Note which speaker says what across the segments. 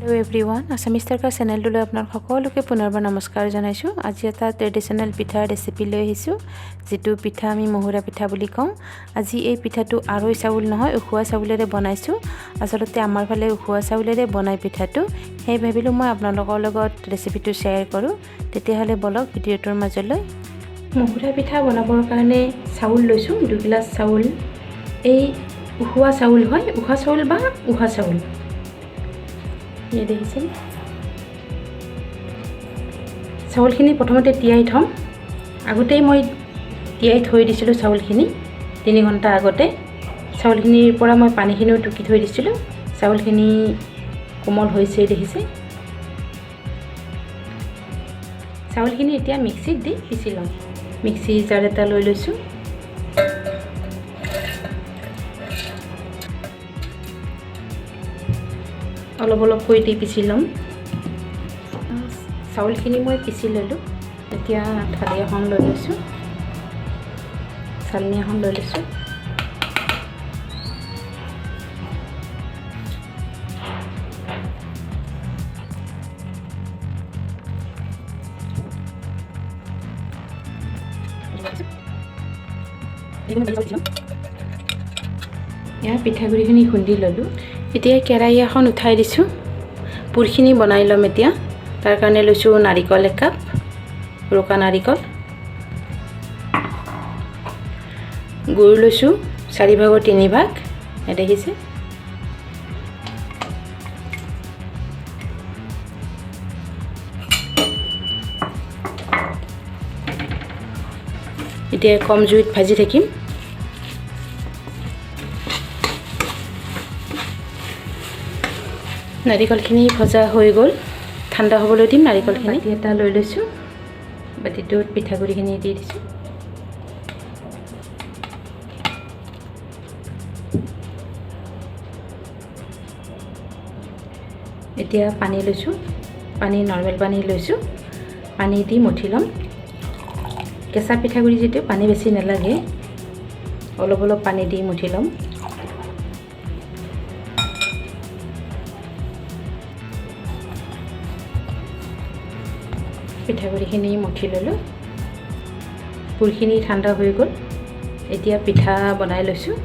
Speaker 1: Hello' everyone, Assamese তৰকা চেনেলটোলৈ আপোনাক সকলোকে পুনৰবাৰ নমস্কাৰ জনাইছোঁ। আজি এটা ট্ৰেডিশ্যনেল পিঠাৰ ৰেচিপি লৈ আহিছোঁ, যিটো পিঠা আমি মহুৰা পিঠা বুলি কওঁ। আজি এই পিঠাটো আৰৈ চাউল নহয়, উখোৱা চাউলেৰে বনাইছোঁ। আচলতে আমাৰ ফালে উখোৱা চাউলেৰে বনাই পিঠাটো, সেই ভাবিলোঁ মই আপোনালোকৰ লগত ৰেচিপিটো শ্বেয়াৰ কৰোঁ। তেতিয়াহ'লে বলক ভিডিঅ'টোৰ মাজলৈ। মহুৰা পিঠা বনাবৰ কাৰণে চাউল লৈছোঁ, 2 গিলাচ চাউল। এই উখোৱা চাউল হয়, উখোৱা চাউল বা উহা চাউল। দেখিছে, চাউলখিনি প্ৰথমতে তিয়াই থ'ম। আগতেই মই তিয়াই থৈ দিছিলোঁ চাউলখিনি 3 ঘণ্টা আগতে। চাউলখিনিৰ পৰা মই পানীখিনিও টুকি থৈ দিছিলোঁ। চাউলখিনি কোমল হৈছে, দেখিছে। চাউলখিনি এতিয়া মিক্সিত দি পিচি ল'ম। মিক্সি জাৰ এটা লৈ লৈছোঁ। অলপ অলপকৈ দি পিচি ল'ম। চাউলখিনি মই পিচি ল'লোঁ। এতিয়া থালি এখন লৈ লৈছোঁ, চালনী এখন লৈ লৈছোঁ। এয়া পিঠাগুড়িখিনি খুন্দি ল'লোঁ। এতিয়া কেৰাহী এখন উঠাই দিছোঁ। পুৰখিনি বনাই ল'ম এতিয়া। তাৰ কাৰণে লৈছোঁ নাৰিকল 1 কাপ, ৰুকা নাৰিকল। গুড় লৈছোঁ 4/3 দেখিছে। এতিয়া কম জুইত ভাজি থাকিম। নাৰিকলখিনি ভজা হৈ গ'ল, ঠাণ্ডা হ'বলৈ দিম নাৰিকলখিনি। বাতি এটা লৈ লৈছোঁ, বাতিটোত পিঠাগুড়িখিনি দি দিছোঁ। এতিয়া পানী লৈছোঁ, নৰ্মেল পানী লৈছোঁ। পানী দি মঠি ল'ম। কেঁচা পিঠাগুড়ি যিটো, পানী বেছি নালাগে, অলপ অলপ পানী দি মঠি ল'ম। পিঠাগুড়িখিনি মঠি ল'লোঁ। পুৰখিনি ঠাণ্ডা হৈ গ'ল। এতিয়া পিঠা বনাই লৈছোঁ।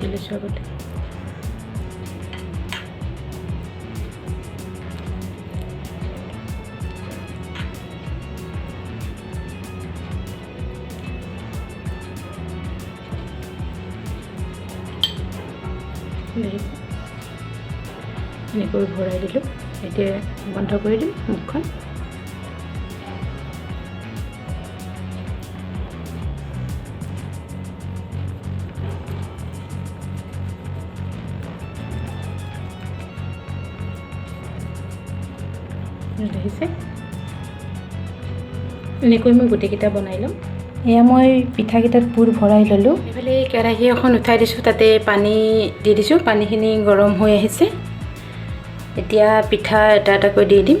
Speaker 1: দি লৈছোঁ আগতে। এনেকৈ ভৰাই দিলোঁ। এতিয়া বন্ধ কৰি দিম মুখখন। দেখিছে, এনেকৈ মই গোটেইকেইটা বনাই ল'ম। এয়া মই পিঠাকেইটাত পুৰ ভৰাই ল'লোঁ। এইফালে কেৰাহী এখন উঠাই দিছোঁ, তাতে পানী দি দিছোঁ। পানীখিনি গৰম হৈ আহিছে। এতিয়া পিঠা এটা এটাকৈ দি দিম।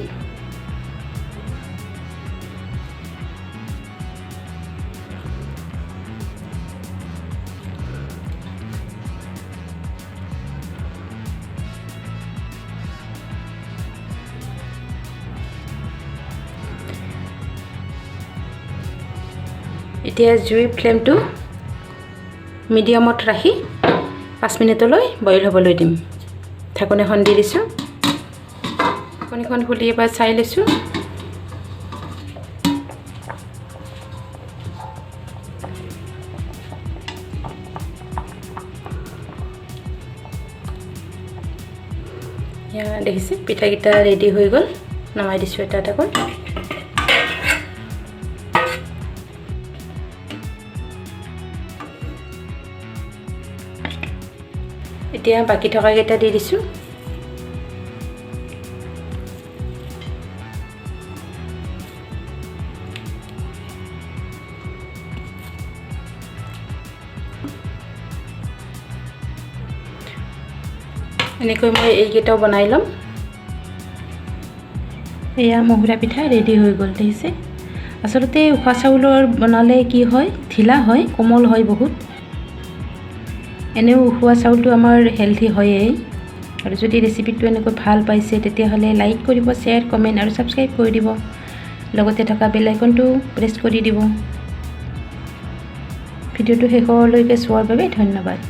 Speaker 1: এতিয়া জুইৰ ফ্লেমটো মিডিয়ামত ৰাখি 5 মিনিটলৈ বইল হ'বলৈ দিম। ঢাকনিখন দি দিছোঁ। ঢাকনিখন খুলি এবাৰ চাই লৈছোঁ। দেখিছে, পিঠাকেইটা ৰেডি হৈ গ'ল। নমাই দিছোঁ এটা এটাকৈ। এতিয়া বাকী থকাকেইটা দি দিছোঁ। এনেকৈ মই এইকেইটাও বনাই ল'ম। এয়া মহুৰা পিঠা ৰেডি হৈ গ'ল দেখিছে। আচলতে উখোৱা চাউলৰ বনালে কি হয়, ঢিলা হয়, কোমল হয় বহুত। এনেও উখোৱা চাউলটো আমাৰ হেল্থি হয়েই। আৰু যদি ৰেচিপিটো এনেকৈ ভাল পাইছে তেতিয়াহ'লে লাইক কৰিব, শ্বেয়াৰ, কমেণ্ট আৰু ছাবস্ক্ৰাইব কৰি দিব। লগতে থকা বেল আইকনটো প্ৰেছ কৰি দিব। ভিডিঅ'টো শেষলৈকে চোৱাৰ বাবে ধন্যবাদ।